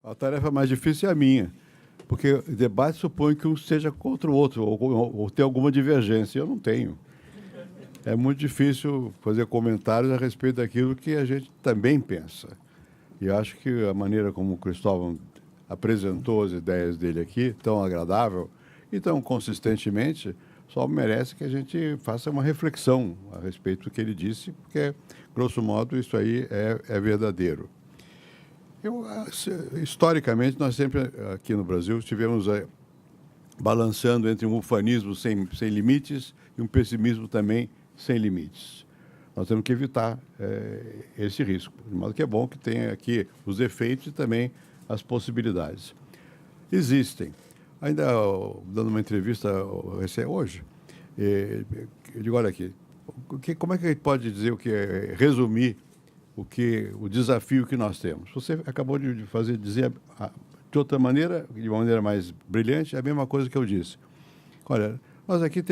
A tarefa mais difícil é a minha, porque o debate supõe que um seja contra o outro, ou ter alguma divergência. Eu não tenho. É muito difícil fazer comentários a respeito daquilo que a gente também pensa. E acho que a maneira como o Cristóvão apresentou as ideias dele aqui, tão agradável e tão consistentemente, só merece que a gente faça uma reflexão a respeito do que ele disse, porque, grosso modo, isso aí é verdadeiro. Historicamente, nós sempre, aqui no Brasil, estivemos balançando entre um ufanismo sem limites e um pessimismo também sem limites. Nós temos que evitar esse risco, de modo que é bom que tenha aqui os efeitos e também as possibilidades. Existem. Ainda dando uma entrevista hoje, eu digo, olha aqui, como é que a gente pode dizer resumir o desafio que nós temos? Você acabou de dizer de outra maneira, de uma maneira mais brilhante, a mesma coisa que eu disse. Olha, nós aqui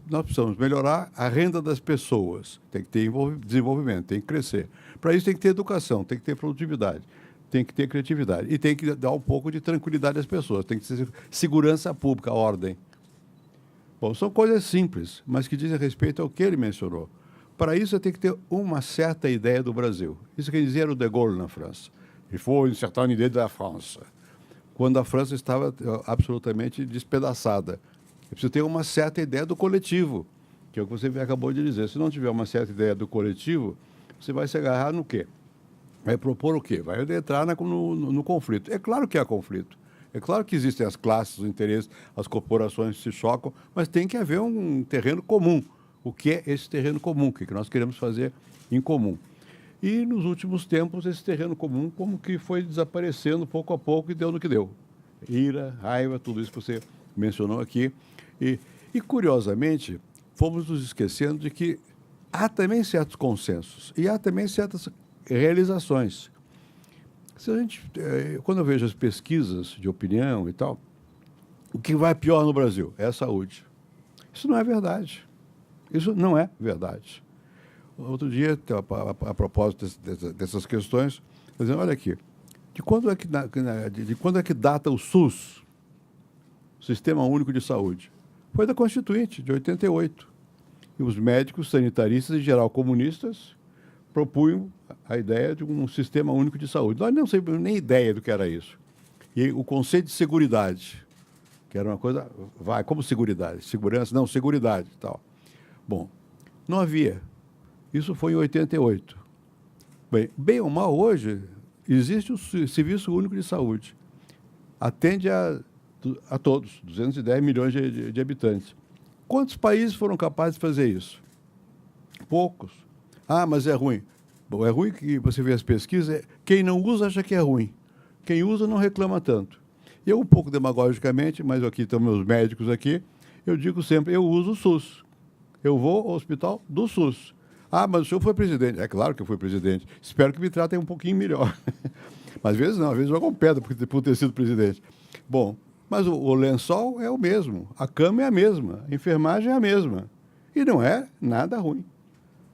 nós precisamos melhorar a renda das pessoas, tem que ter desenvolvimento, tem que crescer. Para isso tem que ter educação, tem que ter produtividade, tem que ter criatividade e tem que dar um pouco de tranquilidade às pessoas, tem que ter segurança pública, ordem. Bom, são coisas simples, mas que dizem respeito ao que ele mencionou. Para isso, tem que ter uma certa ideia do Brasil. Isso que dizia o De Gaulle na França. Il faut une certaine idée de la France. Quando a França estava absolutamente despedaçada. É preciso ter uma certa ideia do coletivo, que é o que você acabou de dizer. Se não tiver uma certa ideia do coletivo, você vai se agarrar no quê? Vai propor o quê? Vai entrar no conflito. É claro que há conflito. É claro que existem as classes, os interesses, as corporações se chocam, mas tem que haver um terreno comum. O que é esse terreno comum? O que nós queremos fazer em comum? E, nos últimos tempos, esse terreno comum como que foi desaparecendo pouco a pouco e deu no que deu. Ira, raiva, tudo isso que você mencionou aqui. E curiosamente, fomos nos esquecendo de que há também certos consensos e há também certas realizações. Quando eu vejo as pesquisas de opinião e tal, o que vai pior no Brasil é a saúde. Isso não é verdade. Isso não é verdade. Outro dia, a propósito dessas questões, dizendo, olha aqui, de quando é que data o SUS, o Sistema Único de Saúde? Foi da Constituinte, de 88. E os médicos, sanitaristas, em geral comunistas, propunham a ideia de um Sistema Único de Saúde. Nós não temos nem ideia do que era isso. E o conceito de seguridade, que era uma coisa, como seguridade? Segurança? Não, seguridade e tal. Bom, não havia. Isso foi em 88. Bem ou mal, hoje, existe o Serviço Único de Saúde. Atende a todos, 210 milhões de habitantes. Quantos países foram capazes de fazer isso? Poucos. Ah, mas é ruim. Bom, é ruim que você vê as pesquisas, quem não usa acha que é ruim. Quem usa não reclama tanto. Eu, um pouco demagogicamente, mas aqui estão meus médicos aqui, eu digo sempre, eu uso o SUS. Eu vou ao hospital do SUS. Ah, mas o senhor foi presidente. É claro que eu fui presidente. Espero que me tratem um pouquinho melhor. Mas às vezes não, às vezes jogam pedra por ter sido presidente. Bom, mas o lençol é o mesmo, a cama é a mesma, a enfermagem é a mesma. E não é nada ruim.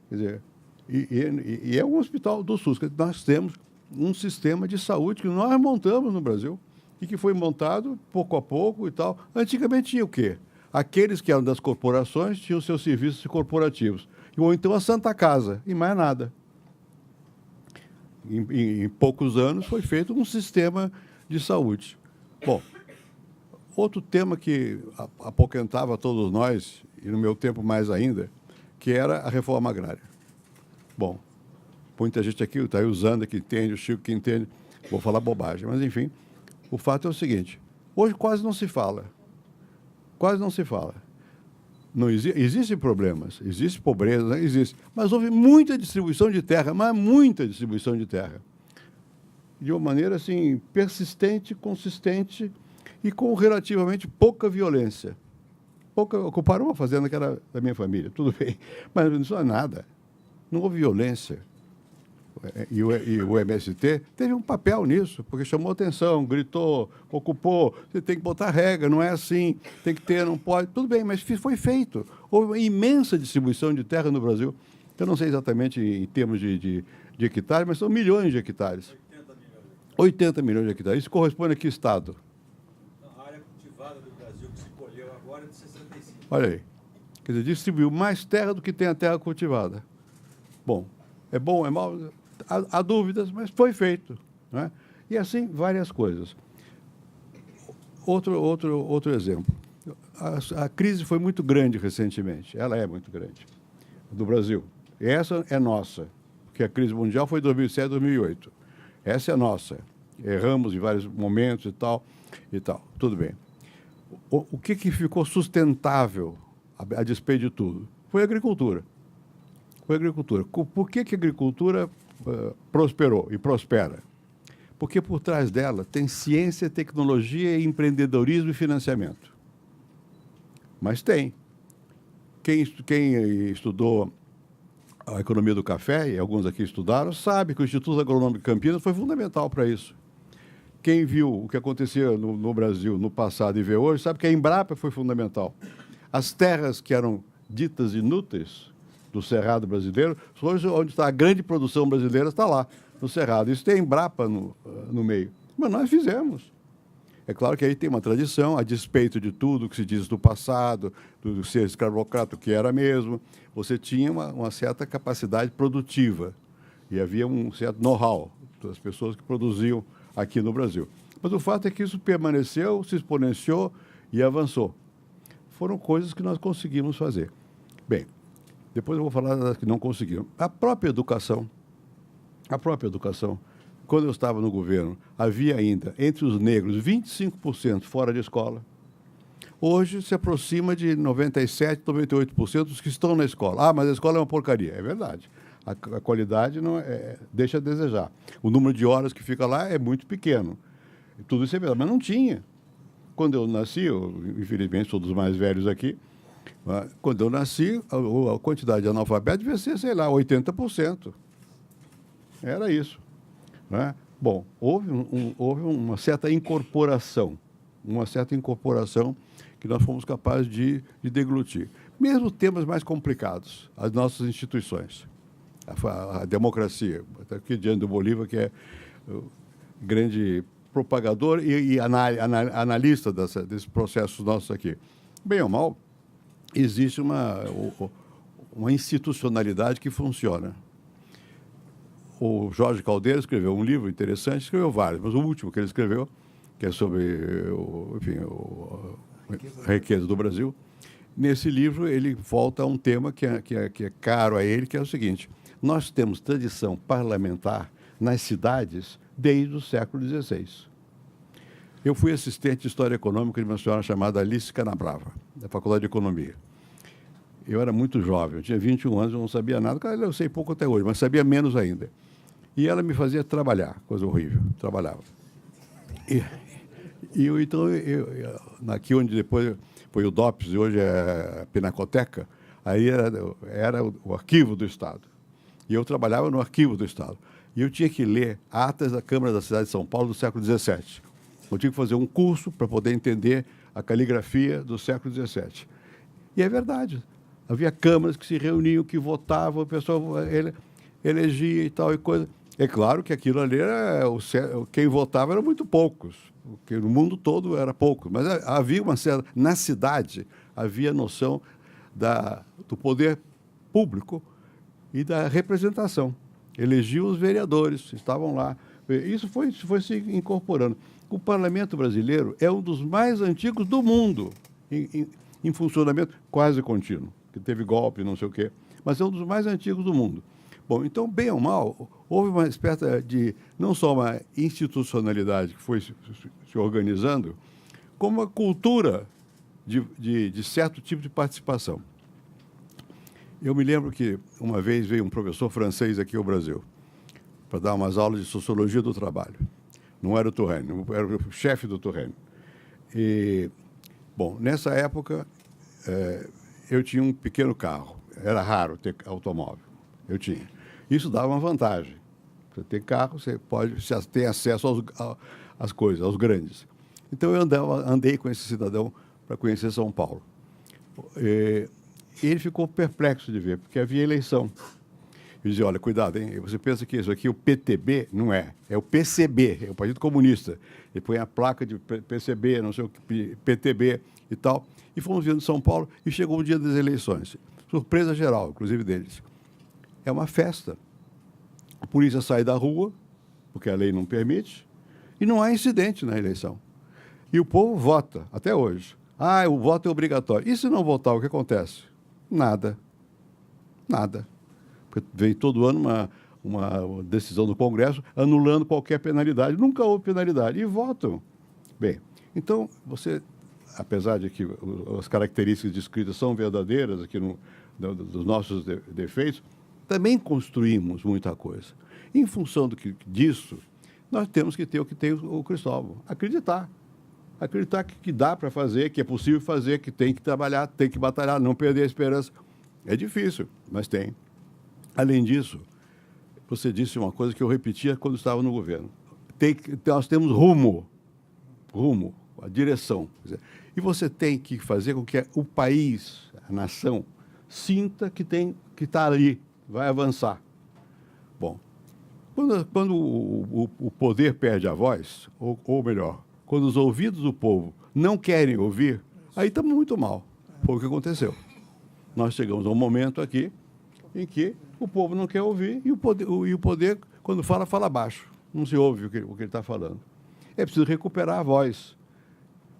Quer dizer, e é um hospital do SUS. Nós temos um sistema de saúde que nós montamos no Brasil e que foi montado pouco a pouco e tal. Antigamente tinha o quê? Aqueles que eram das corporações tinham seus serviços corporativos. Ou então a Santa Casa, e mais nada. Em poucos anos foi feito um sistema de saúde. Bom, outro tema que apoquentava todos nós, e no meu tempo mais ainda, que era a reforma agrária. Bom, muita gente aqui está usando, que entende, o Chico que entende, vou falar bobagem, mas enfim, o fato é o seguinte, hoje quase não se fala. Quase não se fala. Não existem problemas, existe pobreza, né? Existe. Mas houve muita distribuição de terra, mas muita distribuição de terra. De uma maneira assim, persistente, consistente e com relativamente pouca violência. Ocuparam uma fazenda que era da minha família, tudo bem, mas isso não é nada. Não houve violência. E o MST teve um papel nisso, porque chamou atenção, gritou, ocupou, você tem que botar regra, não é assim, tem que ter, não pode, tudo bem, mas foi feito. Houve uma imensa distribuição de terra no Brasil. Eu não sei exatamente em termos de hectares, mas são milhões de hectares. 80 milhões de hectares. Isso corresponde a que estado? A área cultivada do Brasil que se colheu agora é de 65. Olha aí. Quer dizer, distribuiu mais terra do que tem a terra cultivada. Bom, é mal? Há dúvidas, mas foi feito. Não é? E assim, várias coisas. Outro exemplo. A crise foi muito grande recentemente. Ela é muito grande. Do Brasil. E essa é nossa. Porque a crise mundial foi em 2007, 2008. Essa é nossa. Erramos em vários momentos e tal. Tudo bem. O que ficou sustentável a despeito de tudo? Foi a agricultura. Foi a agricultura. Por que a agricultura prosperou e prospera? Porque por trás dela tem ciência, tecnologia, empreendedorismo e financiamento. Mas tem. Quem estudou a economia do café, e alguns aqui estudaram, sabe que o Instituto Agronômico de Campinas foi fundamental para isso. Quem viu o que acontecia no Brasil no passado e vê hoje, sabe que a Embrapa foi fundamental. As terras que eram ditas inúteis do Cerrado brasileiro, hoje onde está a grande produção brasileira, está lá, no Cerrado. Isso tem a Embrapa no meio. Mas nós fizemos. É claro que aí tem uma tradição, a despeito de tudo que se diz do passado, do ser escravocrata, que era mesmo, você tinha uma certa capacidade produtiva e havia um certo know-how das pessoas que produziam aqui no Brasil. Mas o fato é que isso permaneceu, se exponenciou e avançou. Foram coisas que nós conseguimos fazer. Bem, depois eu vou falar das que não conseguimos. A própria educação, quando eu estava no governo, havia ainda, entre os negros, 25% fora de escola. Hoje se aproxima de 97%, 98% dos que estão na escola. Ah, mas a escola é uma porcaria. É verdade. A qualidade não deixa a desejar. O número de horas que fica lá é muito pequeno. Tudo isso é verdade, mas não tinha. Quando eu nasci, infelizmente sou dos mais velhos aqui, quando eu nasci, a quantidade de analfabetos devia ser, sei lá, 80%. Era isso. Né? Bom, houve uma certa incorporação, que nós fomos capazes de deglutir. Mesmo temas mais complicados, as nossas instituições, a democracia, até aqui diante do Bolívar, que é o grande propagador e analista desses processos nossos aqui. Bem ou mal, existe uma institucionalidade que funciona. O Jorge Caldeira escreveu um livro interessante, escreveu vários, mas o último que ele escreveu, que é sobre a riqueza do Brasil, nesse livro ele volta a um tema que é caro a ele, que é o seguinte: nós temos tradição parlamentar nas cidades desde o século XVI. Eu fui assistente de História Econômica de uma senhora chamada Alice Canabrava, da Faculdade de Economia. Eu era muito jovem, eu tinha 21 anos, eu não sabia nada, eu sei pouco até hoje, mas sabia menos ainda. E ela me fazia trabalhar, coisa horrível, trabalhava. Então, aqui onde depois foi o DOPS e hoje é a Pinacoteca, aí era o arquivo do Estado. E eu trabalhava no arquivo do Estado. E eu tinha que ler atas da Câmara da cidade de São Paulo do século XVII. Eu tinha que fazer um curso para poder entender a caligrafia do século XVII. E é verdade. Havia câmaras que se reuniam, que votavam, o pessoal elegia e tal e coisa. É claro que aquilo ali quem votava eram muito poucos, porque no mundo todo era pouco, mas havia uma certa, na cidade, havia noção do poder público e da representação. Elegiam os vereadores, estavam lá. Isso foi se incorporando. O parlamento brasileiro é um dos mais antigos do mundo, em funcionamento quase contínuo, que teve golpe, não sei o quê, mas é um dos mais antigos do mundo. Bom, então, bem ou mal, houve uma espécie de, não só uma institucionalidade que foi se organizando, como uma cultura de certo tipo de participação. Eu me lembro que uma vez veio um professor francês aqui ao Brasil para dar umas aulas de sociologia do trabalho. Não era o Touraine, era o chefe do Touraine. E, bom, nessa época, eu tinha um pequeno carro. Era raro ter automóvel. Eu tinha. Isso dava uma vantagem. Você tem carro, você tem acesso às coisas, aos grandes. Então, eu andei com esse cidadão para conhecer São Paulo. E ele ficou perplexo de ver, porque havia eleição. e dizer, olha, cuidado, hein? Você pensa que isso aqui, o PTB, não é. É o PCB, é o Partido Comunista. Ele põe a placa de PCB, não sei o que, PTB e tal. E fomos vindo de São Paulo e chegou o dia das eleições. Surpresa geral, inclusive deles. É uma festa. A polícia sai da rua, porque a lei não permite, e não há incidente na eleição. E o povo vota, até hoje. Ah, o voto é obrigatório. E se não votar, o que acontece? Nada. Nada. Porque vem todo ano uma decisão do Congresso anulando qualquer penalidade. Nunca houve penalidade. E votam. Bem, então, você, apesar de que as características descritas são verdadeiras aqui dos nossos defeitos, também construímos muita coisa. Em função disso, nós temos que ter o que tem o Cristóvão. Acreditar. Acreditar que dá para fazer, que é possível fazer, que tem que trabalhar, tem que batalhar, não perder a esperança. É difícil, mas tem. Além disso, você disse uma coisa que eu repetia quando estava no governo. Nós temos rumo, a direção. E você tem que fazer com que o país, a nação, sinta que está ali, vai avançar. Bom, quando o poder perde a voz, ou melhor, quando os ouvidos do povo não querem ouvir, aí estamos muito mal. Foi o que aconteceu. Nós chegamos a um momento aqui em que o povo não quer ouvir e o poder quando fala baixo. Não se ouve o que ele está falando. É preciso recuperar a voz.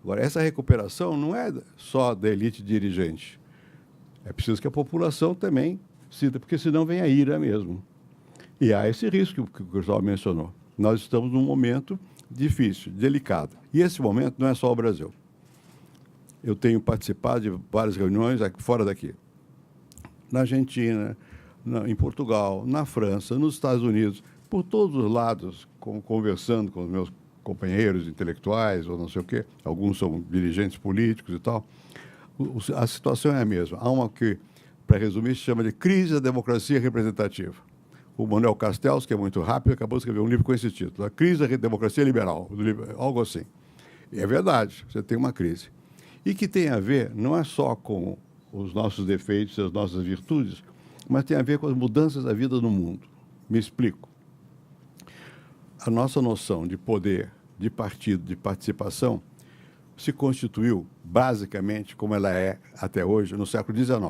Agora, essa recuperação não é só da elite dirigente. É preciso que a população também sinta, porque senão vem a ira mesmo. E há esse risco que o Cristóvão mencionou. Nós estamos num momento difícil, delicado. E esse momento não é só o Brasil. Eu tenho participado de várias reuniões fora daqui. Na Argentina, em Portugal, na França, nos Estados Unidos, por todos os lados, conversando com os meus companheiros intelectuais, ou não sei o quê, alguns são dirigentes políticos e tal. A situação é a mesma. Há uma que, para resumir, se chama de crise da democracia representativa. O Manuel Castells, que é muito rápido, acabou de escrever um livro com esse título, A Crise da Democracia Liberal, algo assim. E é verdade, você tem uma crise. E que tem a ver, não é só com os nossos defeitos e as nossas virtudes, mas tem a ver com as mudanças da vida no mundo. Me explico. A nossa noção de poder, de partido, de participação, se constituiu, basicamente, como ela é até hoje, no século XIX.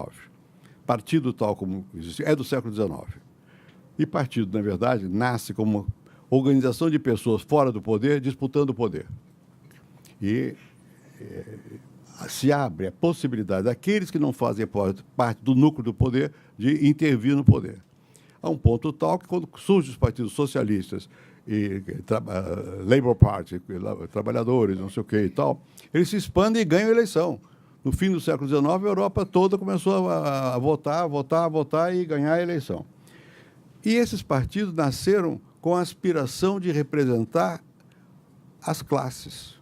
Partido tal como existe, é do século XIX. E partido, na verdade, nasce como uma organização de pessoas fora do poder, disputando o poder. E se abre a possibilidade daqueles que não fazem parte do núcleo do poder de intervir no poder. A um ponto tal que, quando surgem os partidos socialistas e Labour Party, trabalhadores, não sei o que e tal, eles se expandem e ganham a eleição. No fim do século XIX, a Europa toda começou a votar e ganhar a eleição. E esses partidos nasceram com a aspiração de representar as classes.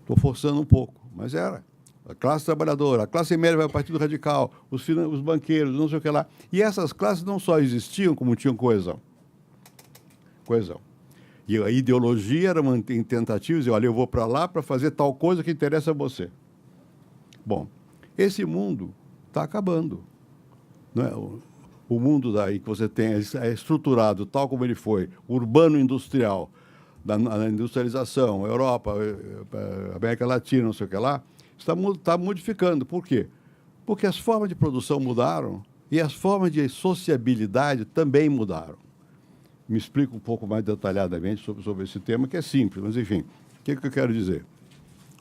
Estou forçando um pouco, mas era. A classe trabalhadora, a classe média vai ao Partido Radical, os banqueiros, não sei o que lá. E essas classes não só existiam, como tinham coesão. Coesão. E a ideologia era uma tentativa de dizer, olha, eu vou para lá para fazer tal coisa que interessa a você. Bom, esse mundo está acabando. Não é? O mundo daí que você tem é estruturado tal como ele foi, urbano-industrial, da industrialização, Europa, América Latina, não sei o que lá, está modificando. Por quê? Porque as formas de produção mudaram e as formas de sociabilidade também mudaram. Me explico um pouco mais detalhadamente sobre esse tema, que é simples, mas, enfim, o que eu quero dizer?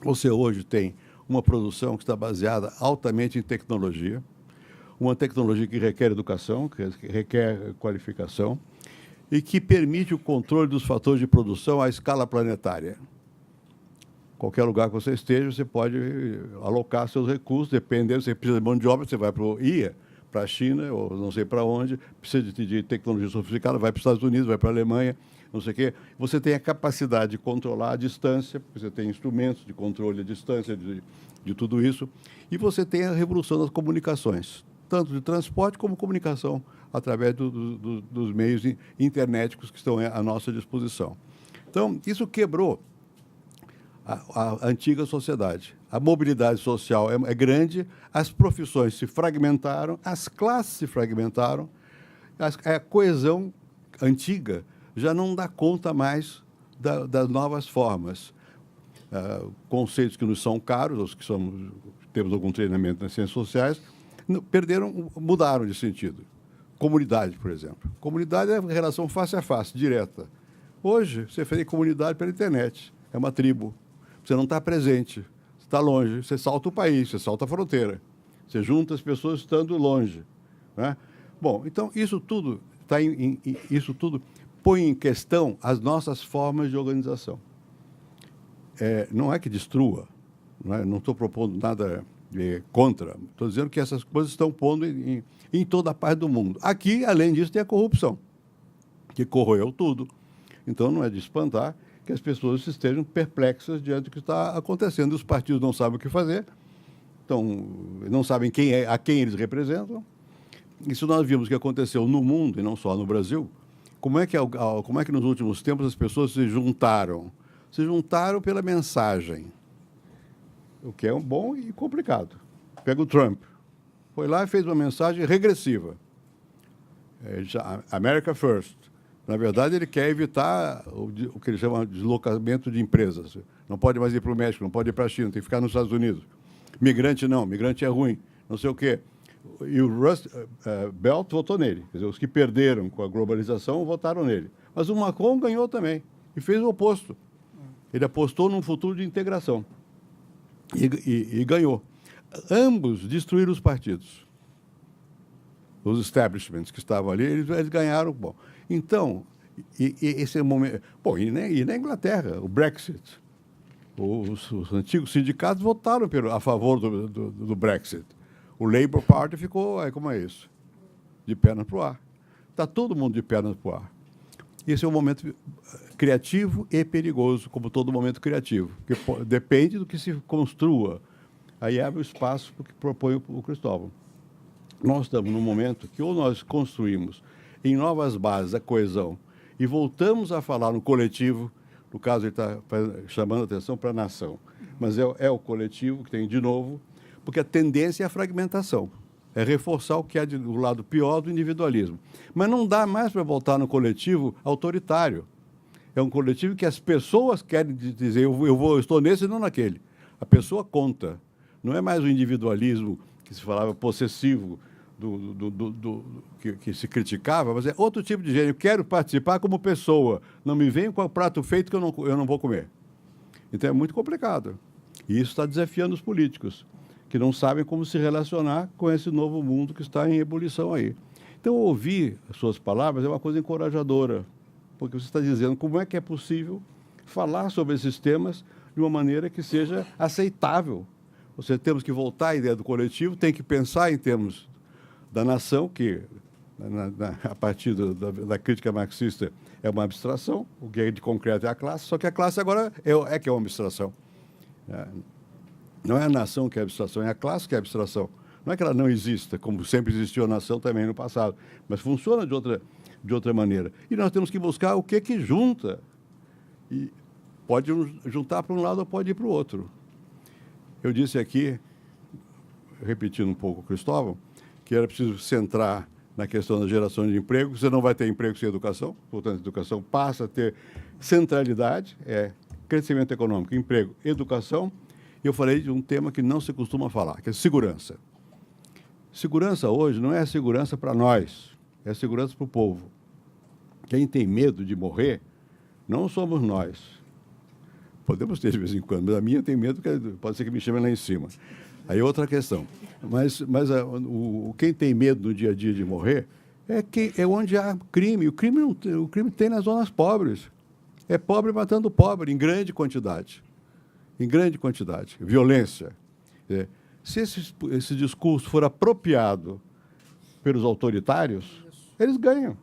Você hoje tem uma produção que está baseada altamente em tecnologia, uma tecnologia que requer educação, que requer qualificação e que permite o controle dos fatores de produção à escala planetária. Qualquer lugar que você esteja, você pode alocar seus recursos, dependendo, se você precisa de mão de obra, você vai para a China, ou não sei para onde, precisa de tecnologia sofisticada, vai para os Estados Unidos, vai para a Alemanha, não sei o quê. Você tem a capacidade de controlar a distância, você tem instrumentos de controle à distância de tudo isso, e você tem a revolução das comunicações, tanto de transporte como comunicação, através dos meios internéticos que estão à nossa disposição. Então, isso quebrou a antiga sociedade. A mobilidade social é grande, as profissões se fragmentaram, as classes se fragmentaram, A coesão antiga já não dá conta mais das novas formas. Conceitos que nos são caros, os que temos algum treinamento nas ciências sociais, mudaram de sentido. Comunidade, por exemplo. Comunidade é relação face a face, direta. Hoje, você faz comunidade pela internet. É uma tribo. Você não está presente, você está longe, você salta o país, você salta a fronteira. Você junta as pessoas estando longe. Né? Bom, então, isso tudo põe em questão as nossas formas de organização. Não é que destrua, não estou propondo nada contra, estou dizendo que essas coisas estão pondo em toda a parte do mundo. Aqui, além disso, tem a corrupção, que corroeu tudo. Então, não é de espantar que as pessoas estejam perplexas diante do que está acontecendo. Os partidos não sabem o que fazer, então, não sabem a quem eles representam. Isso nós vimos que aconteceu no mundo, e não só no Brasil. Como é que nos últimos tempos as pessoas se juntaram? Se juntaram pela mensagem, o que é bom e complicado. Pega o Trump. Foi lá e fez uma mensagem regressiva. America First. Na verdade, ele quer evitar o que ele chama de deslocamento de empresas. Não pode mais ir para o México, não pode ir para a China, tem que ficar nos Estados Unidos. Migrante não, migrante é ruim, não sei o quê. E o Rust Belt votou nele. Quer dizer, os que perderam com a globalização votaram nele. Mas o Macron ganhou também e fez o oposto. Ele apostou num futuro de integração e ganhou. Ambos destruíram os partidos. Os establishments que estavam ali, eles ganharam. Bom, então, esse é o momento. Bom, e na Inglaterra, o Brexit. Os antigos sindicatos votaram a favor do Brexit. O Labour Party ficou, como é isso? De pernas para o ar. Está todo mundo de pernas para o ar. Esse é um momento criativo e perigoso, como todo momento criativo, porque depende do que se construa. Aí abre o espaço para o que propõe o Cristóvão. Nós estamos num momento que ou nós construímos em novas bases a coesão e voltamos a falar no coletivo, no caso ele está chamando a atenção para a nação, mas é o coletivo que tem de novo, porque a tendência é a fragmentação, é reforçar o que é do lado pior do individualismo. Mas não dá mais para voltar no coletivo autoritário. É um coletivo que as pessoas querem dizer, eu estou nesse e não naquele. A pessoa conta. Não é mais o individualismo que se falava possessivo, que se criticava, mas é outro tipo de gênero. Eu quero participar como pessoa. Não me venha com o prato feito que eu não vou comer. Então é muito complicado. E isso está desafiando os políticos, que não sabem como se relacionar com esse novo mundo que está em ebulição aí. Então, ouvir as suas palavras é uma coisa encorajadora, porque você está dizendo como é que é possível falar sobre esses temas de uma maneira que seja aceitável. Temos que voltar à ideia do coletivo, tem que pensar em termos da nação, que, a partir da crítica marxista, é uma abstração, o que é de concreto é a classe, só que a classe agora que é uma abstração. Não é a nação que é abstração, é a classe que é abstração. Não é que ela não exista, como sempre existiu a nação também no passado, mas funciona de outra maneira. E nós temos que buscar o que junta. E pode juntar para um lado ou pode ir para o outro. Eu disse aqui, repetindo um pouco o Cristóvão, que era preciso centrar na questão da geração de emprego. Você não vai ter emprego sem educação, portanto, a educação passa a ter centralidade, crescimento econômico, emprego, educação. E eu falei de um tema que não se costuma falar, que é segurança. Segurança hoje não é segurança para nós, é segurança para o povo. Quem tem medo de morrer não somos nós. Podemos ter de vez em quando, mas a minha tem medo, que pode ser que me chamem lá em cima. Aí é outra questão. Mas quem tem medo no dia a dia de morrer é onde há crime. O crime tem nas zonas pobres. É pobre matando pobre, em grande quantidade. Em grande quantidade. Violência. Se esse discurso for apropriado pelos autoritários, eles ganham.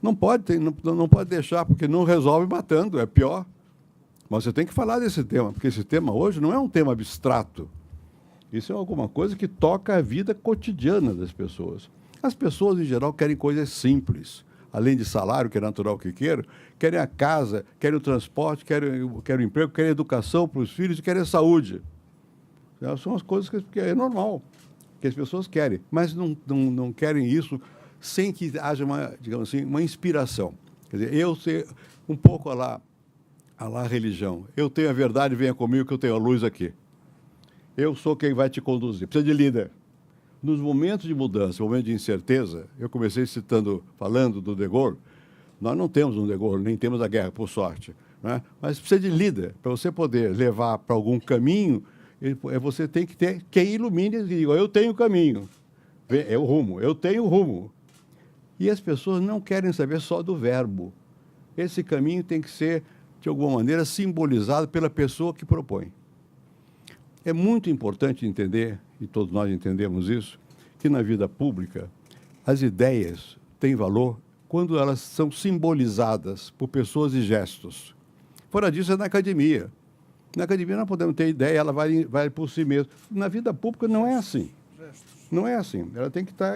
Não pode deixar, porque não resolve matando, é pior. Mas você tem que falar desse tema, porque esse tema hoje não é um tema abstrato. Isso é alguma coisa que toca a vida cotidiana das pessoas. As pessoas, em geral, querem coisas simples. Além de salário, que é natural que querem a casa, querem o transporte, querem o emprego, querem a educação para os filhos e querem a saúde. São as coisas que é normal, que as pessoas querem, mas não querem isso sem que haja uma, digamos assim, uma inspiração. Quer dizer, eu ser um pouco a lá religião. Eu tenho a verdade, venha comigo que eu tenho a luz aqui. Eu sou quem vai te conduzir. Precisa de líder. Nos momentos de mudança, momentos de incerteza, eu comecei falando do De Gaulle. Nós não temos um De Gaulle, nem temos a guerra, por sorte. Né? Mas precisa de líder. Para você poder levar para algum caminho, você tem que ter quem ilumine e diga, eu tenho o caminho. É o rumo, eu tenho o rumo. E as pessoas não querem saber só do verbo. Esse caminho tem que ser, de alguma maneira, simbolizado pela pessoa que propõe. É muito importante entender, e todos nós entendemos isso, que na vida pública as ideias têm valor quando elas são simbolizadas por pessoas e gestos. Fora disso, é na academia. Na academia nós podemos ter ideia, ela vai por si mesma. Na vida pública não é assim. Não é assim. Ela tem que estar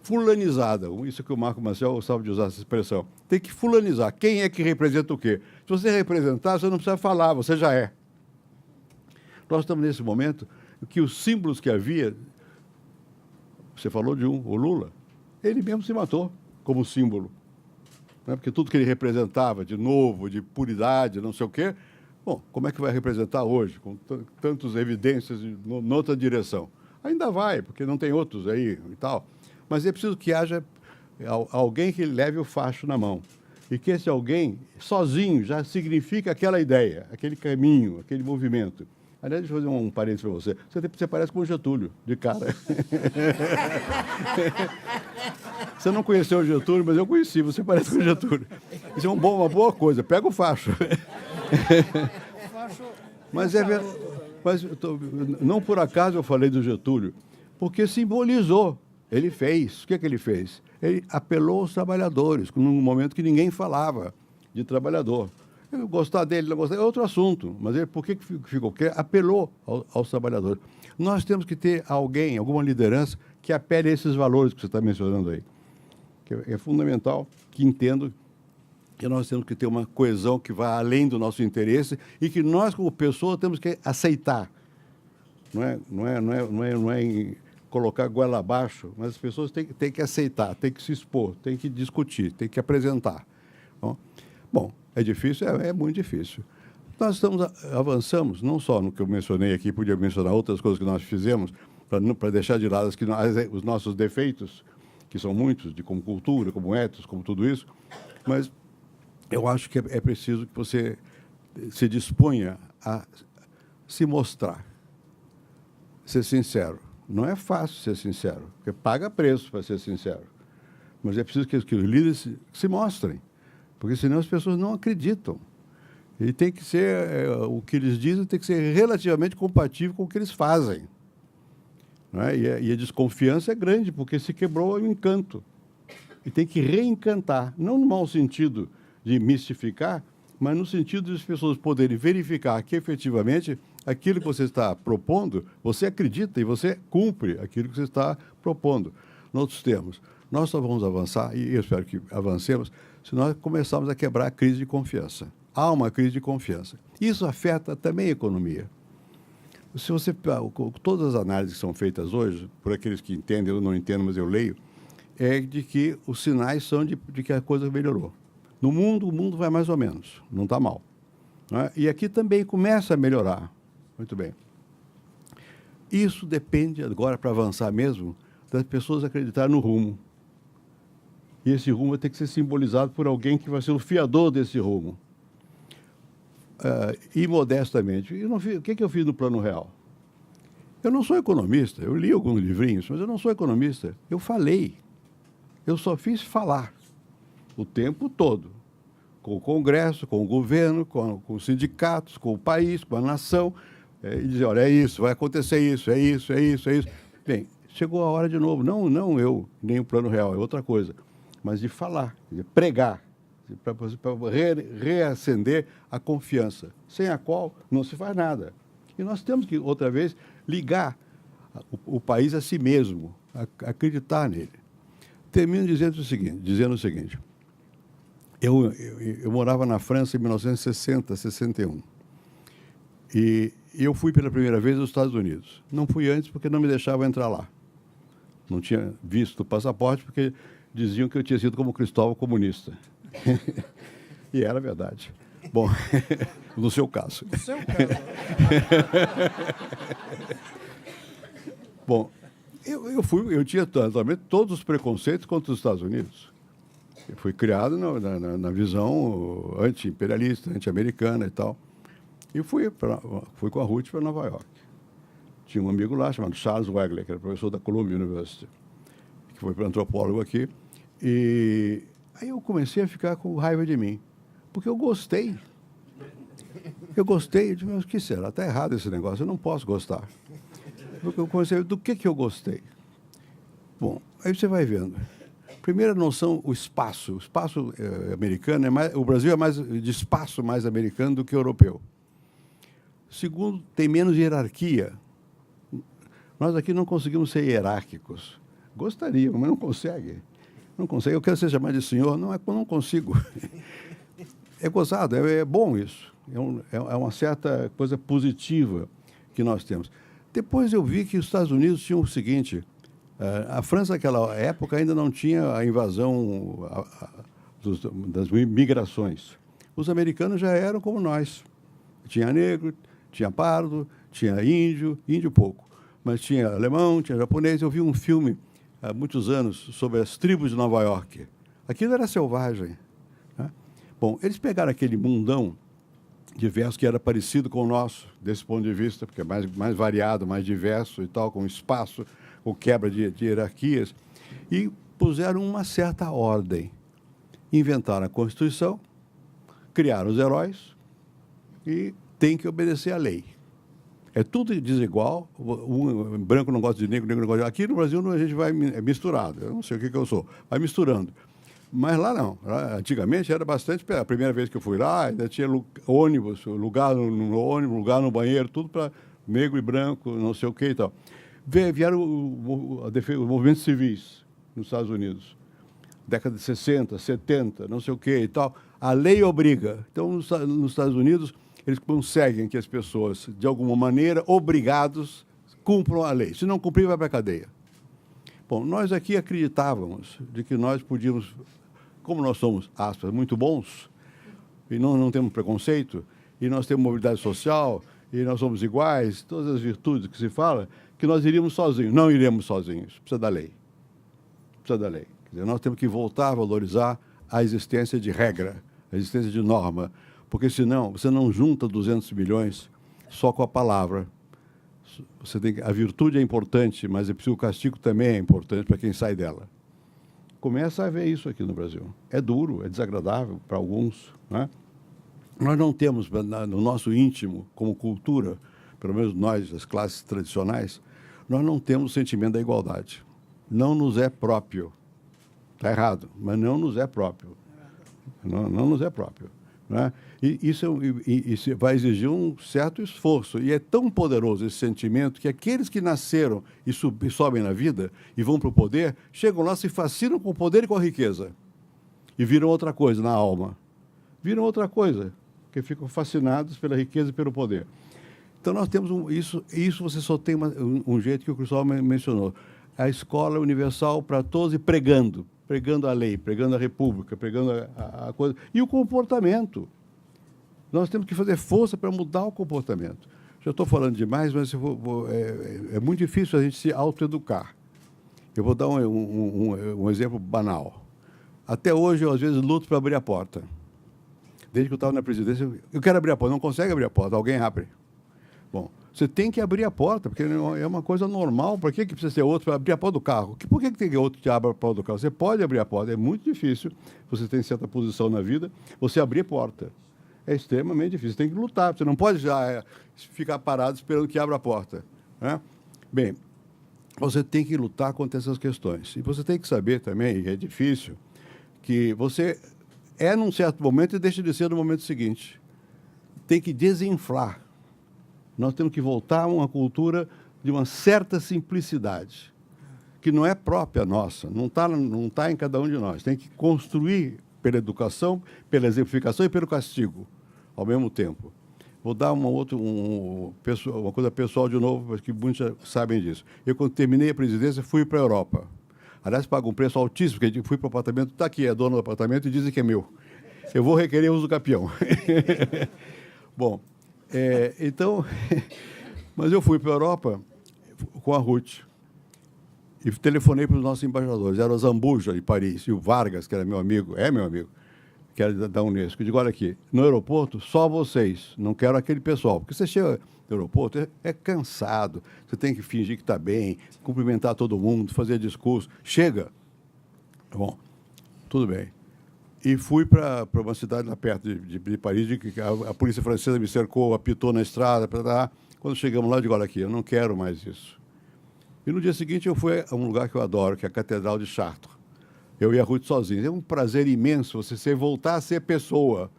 fulanizada. Isso que o Marco Maciel gostava de usar essa expressão. Tem que fulanizar. Quem é que representa o quê? Se você representar, você não precisa falar, você já é. Nós estamos nesse momento que os símbolos que havia, você falou de o Lula, ele mesmo se matou como símbolo. Né? Porque tudo que ele representava de novo, de puridade, não sei o quê, bom, como é que vai representar hoje, com tantas evidências noutra direção? Ainda vai, porque não tem outros aí e tal. Mas é preciso que haja alguém que leve o facho na mão. E que esse alguém, sozinho, já significa aquela ideia, aquele caminho, aquele movimento. Aliás, deixa eu fazer um parênteses para você. Você parece com o Getúlio, de cara. Você não conheceu o Getúlio, mas eu conheci. Você parece com o Getúlio. Isso é uma boa coisa. Pega o facho. Mas não por acaso eu falei do Getúlio, porque simbolizou. Ele fez. O que ele fez? Ele apelou aos trabalhadores, num momento que ninguém falava de trabalhador. Eu gostar dele, não gostar, é outro assunto. Mas ele, por que ficou? Porque apelou aos trabalhadores. Nós temos que ter alguém, alguma liderança, que apele a esses valores que você está mencionando aí. Que é fundamental que entendo que nós temos que ter uma coesão que vá além do nosso interesse e que nós, como pessoa, temos que aceitar. Não é em colocar goela abaixo, mas as pessoas têm que aceitar, têm que se expor, têm que discutir, têm que apresentar. Bom, é difícil? É muito difícil. Nós avançamos, não só no que eu mencionei aqui, podia mencionar outras coisas que nós fizemos, para deixar de lado os nossos defeitos, que são muitos, como cultura, como ethos, como tudo isso, mas eu acho que é preciso que você se disponha a se mostrar, ser sincero. Não é fácil ser sincero, porque paga preço para ser sincero. Mas é preciso que os líderes se mostrem, porque senão as pessoas não acreditam. E tem que ser, o que eles dizem tem que ser relativamente compatível com o que eles fazem. Não é? E a desconfiança é grande, porque se quebrou o encanto. E tem que reencantar, não no mau sentido de mistificar, mas no sentido de as pessoas poderem verificar que, efetivamente, aquilo que você está propondo, você acredita e você cumpre aquilo que você está propondo. Em outros termos, nós só vamos avançar, e eu espero que avancemos, se nós começarmos a quebrar a crise de confiança. Há uma crise de confiança. Isso afeta também a economia. Se você, todas as análises que são feitas hoje, por aqueles que entendem, eu não entendo, mas eu leio, é de que os sinais são de que a coisa melhorou. No mundo, o mundo vai mais ou menos, não está mal. Não é? E aqui também começa a melhorar. Muito bem. Isso depende, agora, para avançar mesmo, das pessoas acreditarem no rumo. E esse rumo vai ter que ser simbolizado por alguém que vai ser o fiador desse rumo. E, modestamente, o que eu fiz no Plano Real? Eu não sou economista, eu li alguns livrinhos, mas eu não sou economista. Eu falei. Eu só fiz falar o tempo todo, com o Congresso, com o governo, com os sindicatos, com o país, com a nação, e dizer, olha, é isso, vai acontecer isso, é isso, é isso, é isso. Bem, chegou a hora de novo, não eu, nem o Plano Real, é outra coisa, mas de falar, de pregar, para reacender a confiança, sem a qual não se faz nada. E nós temos que, outra vez, ligar o país a si mesmo, acreditar nele. Termino dizendo o seguinte, eu morava na França em 1960, 61, e eu fui pela primeira vez aos Estados Unidos. Não fui antes porque não me deixavam entrar lá. Não tinha visto o passaporte porque diziam que eu tinha sido como Cristóvão comunista. E era verdade. Bom, no seu caso. No seu caso. Bom, eu tinha também todos os preconceitos contra os Estados Unidos. Eu fui criado na visão anti-imperialista, anti-americana e tal. E fui com a Ruth para Nova York. Tinha um amigo lá chamado Charles Wegler, que era professor da Columbia University, que foi para antropólogo aqui. E aí eu comecei a ficar com raiva de mim, porque eu gostei. Eu disse, mas o que será? Está errado esse negócio, eu não posso gostar. Porque eu comecei a ver do que eu gostei. Bom, aí você vai vendo. Primeira noção, o espaço. O espaço americano, o Brasil é mais de espaço mais americano do que europeu. Segundo, tem menos hierarquia. Nós aqui não conseguimos ser hierárquicos. Gostaríamos, mas não consegue. Não consegue. Eu quero ser chamado de senhor, não consigo. É gozado, é bom isso. É uma certa coisa positiva que nós temos. Depois eu vi que os Estados Unidos tinham o seguinte: a França, naquela época, ainda não tinha a invasão das migrações. Os americanos já eram como nós. Tinha negro, tinha pardo, tinha índio pouco, mas tinha alemão, tinha japonês. Eu vi um filme há muitos anos sobre as tribos de Nova York. Aquilo era selvagem, né? Bom, eles pegaram aquele mundão diverso que era parecido com o nosso, desse ponto de vista, porque é mais variado, mais diverso e tal, com espaço, com quebra de hierarquias, e puseram uma certa ordem. Inventaram a Constituição, criaram os heróis e tem que obedecer à lei. É tudo desigual, branco não gosta de negro, negro não gosta de... Aqui no Brasil a gente vai misturado, eu não sei o que eu sou, vai misturando. Mas lá não. Antigamente era bastante... A primeira vez que eu fui lá, ainda tinha ônibus, lugar no ônibus, lugar no banheiro, tudo para negro e branco, não sei o que e tal. Vieram os movimentos civis nos Estados Unidos. Década de 60, 70, não sei o que e tal. A lei obriga. Então, nos Estados Unidos, eles conseguem que as pessoas, de alguma maneira, obrigados, cumpram a lei. Se não cumprir, vai para a cadeia. Bom, nós aqui acreditávamos de que nós podíamos... Como nós somos, aspas, muito bons, e não temos preconceito, e nós temos mobilidade social, e nós somos iguais, todas as virtudes que se fala, que nós iríamos sozinhos. Não iremos sozinhos, precisa da lei. Precisa da lei. Quer dizer, nós temos que voltar a valorizar a existência de regra, a existência de norma, porque senão você não junta 200 milhões só com a palavra. A virtude é importante, mas o castigo também é importante para quem sai dela. Começa a ver isso aqui no Brasil. É duro, é desagradável para alguns, né? Nós não temos, no nosso íntimo, como cultura, pelo menos nós, as classes tradicionais, nós não temos o sentimento da igualdade. Não nos é próprio. Está errado, mas não nos é próprio. Não nos é próprio, né? E isso vai exigir um certo esforço. E é tão poderoso esse sentimento que aqueles que nasceram e sobem na vida e vão para o poder, chegam lá, se fascinam com o poder e com a riqueza. E viram outra coisa na alma. Viram outra coisa, porque ficam fascinados pela riqueza e pelo poder. Então, nós temos isso você só tem um jeito que o Cristóvão mencionou. A escola universal para todos e pregando a lei, pregando a república, pregando a coisa. E o comportamento. Nós temos que fazer força para mudar o comportamento. Já estou falando demais, mas é muito difícil a gente se autoeducar. Eu vou dar um exemplo banal. Até hoje, eu, às vezes, luto para abrir a porta. Desde que eu estava na presidência, eu quero abrir a porta. Não consegue abrir a porta, alguém abre. Bom, você tem que abrir a porta, porque é uma coisa normal. Por que precisa ser outro para abrir a porta do carro? Por que tem outro que abra a porta do carro? Você pode abrir a porta. É muito difícil, você tem certa posição na vida, você abrir a porta. É extremamente difícil. Tem que lutar. Você não pode já ficar parado esperando que abra a porta, né? Bem, você tem que lutar contra essas questões. E você tem que saber também, e é difícil, que você é num certo momento e deixa de ser no momento seguinte. Tem que desinflar. Nós temos que voltar a uma cultura de uma certa simplicidade, que não é própria nossa, não tá em cada um de nós. Tem que construir pela educação, pela exemplificação e pelo castigo, ao mesmo tempo. Vou dar uma coisa pessoal de novo, porque muitos já sabem disso. Eu, quando terminei a presidência, fui para a Europa. Aliás, pago um preço altíssimo, porque eu fui para o apartamento, está aqui, é dono do apartamento, e dizem que é meu. Eu vou requerer uso capião. Bom, então, mas eu fui para a Europa com a Ruth e telefonei para os nossos embaixadores. Era o Zambuja, de Paris, e o Vargas, que era meu amigo, que era da Unesco. Eu digo, olha aqui, no aeroporto, só vocês, não quero aquele pessoal. Porque você chega no aeroporto, é cansado, você tem que fingir que está bem, cumprimentar todo mundo, fazer discurso. Chega. Bom, tudo bem. E fui para uma cidade lá perto de Paris, que a polícia francesa me cercou, apitou na estrada. Quando chegamos lá, eu digo, olha aqui, eu não quero mais isso. E no dia seguinte eu fui a um lugar que eu adoro, que é a Catedral de Chartres. Eu e a Ruth sozinhos. É um prazer imenso você voltar a ser pessoa.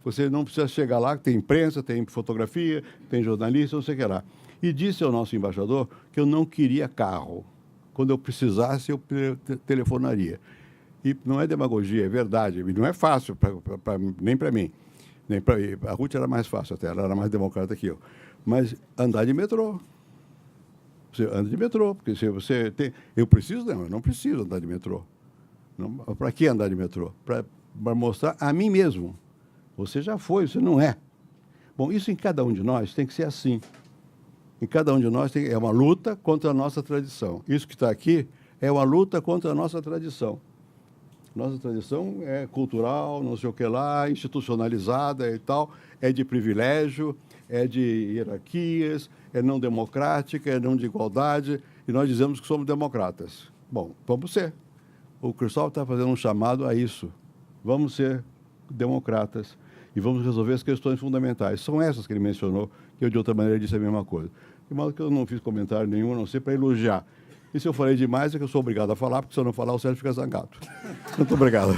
Você não precisa chegar lá, tem imprensa, tem fotografia, tem jornalista, não sei o que lá. E disse ao nosso embaixador que eu não queria carro. Quando eu precisasse, eu telefonaria. E não é demagogia, é verdade. E não é fácil, nem para mim. Nem pra, a Ruth era mais fácil até, ela era mais democrata que eu. Mas andar de metrô. Você anda de metrô, porque se você tem... Eu preciso? Não, eu não preciso andar de metrô. Para que andar de metrô? Para mostrar a mim mesmo. Você já foi, você não é. Bom, isso em cada um de nós tem que ser assim. Em cada um de nós é uma luta contra a nossa tradição. Isso que está aqui é uma luta contra a nossa tradição. Nossa tradição é cultural, não sei o que lá, institucionalizada e tal, é de privilégio, é de hierarquias, é não democrática, é não de igualdade, e nós dizemos que somos democratas. Bom, vamos ser. O Cristóvão está fazendo um chamado a isso. Vamos ser democratas e vamos resolver as questões fundamentais. São essas que ele mencionou, que eu, de outra maneira, disse a mesma coisa. De modo que eu não fiz comentário nenhum, a não ser para elogiar. E se eu falei demais, é que eu sou obrigado a falar, porque se eu não falar, o Sérgio fica zangado. Muito obrigado.